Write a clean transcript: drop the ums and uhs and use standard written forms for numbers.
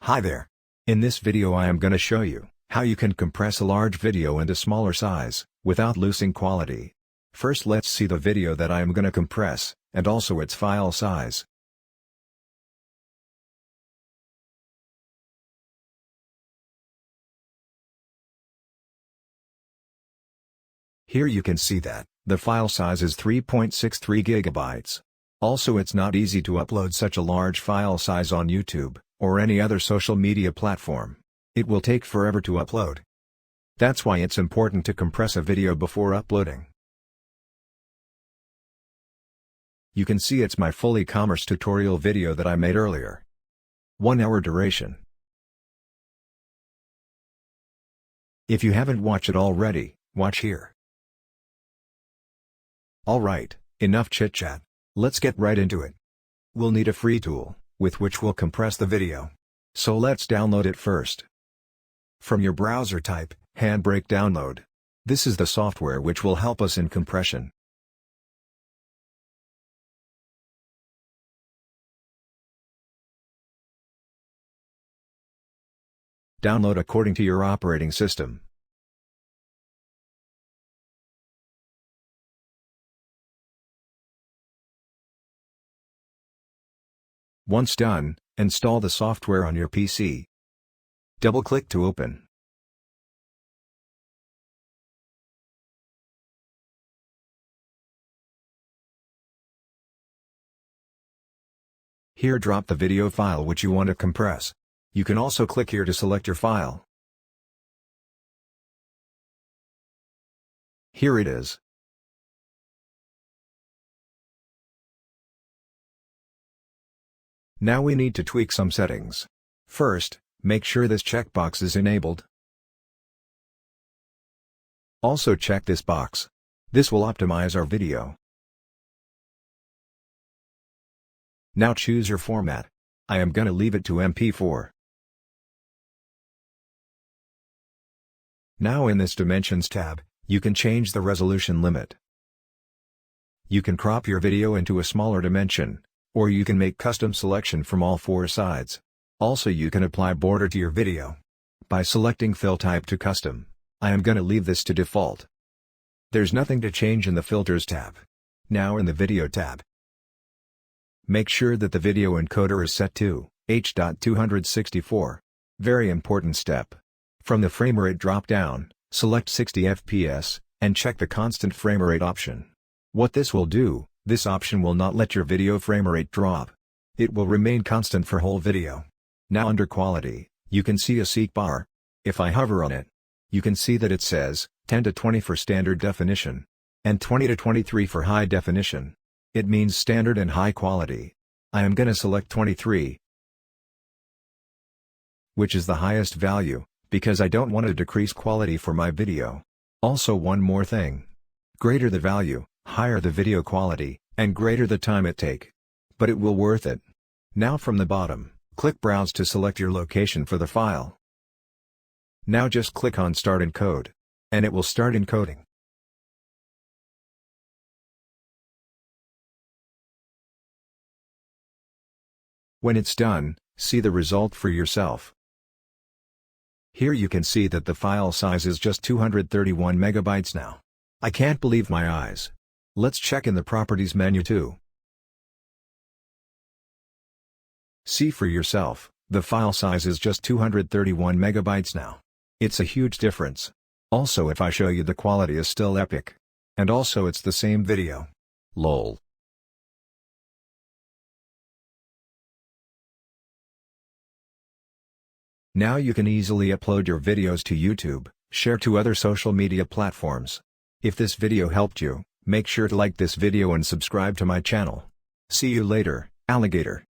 Hi there. In this video I am gonna show you how you can compress a large video into smaller size without losing quality. First let's see the video that I am gonna compress, and also its file size. Here you can see that the file size is 3.63 gigabytes. Also it's not easy to upload such a large file size on YouTube or any other social media platform. It will take forever to upload. That's why it's important to compress a video before uploading. You can see it's my full e-commerce tutorial video that I made earlier. 1 hour duration. If you haven't watched it already, watch here. Alright, enough chit-chat. Let's get right into it. We'll need a free tool, with which we'll compress the video. So let's download it first. From your browser type, Handbrake Download. This is the software which will help us in compression. Download according to your operating system. Once done, install the software on your PC. Double-click to open. Here drop the video file which you want to compress. You can also click here to select your file. Here it is. Now we need to tweak some settings. First, make sure this checkbox is enabled. Also check this box. This will optimize our video. Now choose your format. I am gonna leave it to MP4. Now in this Dimensions tab, you can change the resolution limit. You can crop your video into a smaller dimension, or you can make custom selection from all 4 sides. Also you can apply border to your video by selecting Fill Type to Custom. I am gonna leave this to default. There's nothing to change in the Filters tab. Now in the Video tab, make sure that the video encoder is set to H.264. Very important step. From the framerate drop-down, select 60 FPS, and check the constant framerate option. What this will do, this option will not let your video framerate drop. It will remain constant for whole video. Now under Quality, you can see a seek bar. If I hover on it, you can see that it says 10 to 20 for standard definition, and 20 to 23 for high definition. It means standard and high quality. I am gonna select 23, which is the highest value, because I don't want to decrease quality for my video. Also one more thing. Greater the value, higher the video quality, and greater the time it take. But it will worth it. Now from the bottom, click Browse to select your location for the file. Now just click on Start Encode. And it will start encoding. When it's done, see the result for yourself. Here you can see that the file size is just 231 megabytes now. I can't believe my eyes. Let's check in the Properties menu too. See for yourself, the file size is just 231 megabytes now. It's a huge difference. Also if I show you, the quality is still epic. And also it's the same video. Lol. Now you can easily upload your videos to YouTube, share to other social media platforms. If this video helped you, make sure to like this video and subscribe to my channel. See you later, alligator.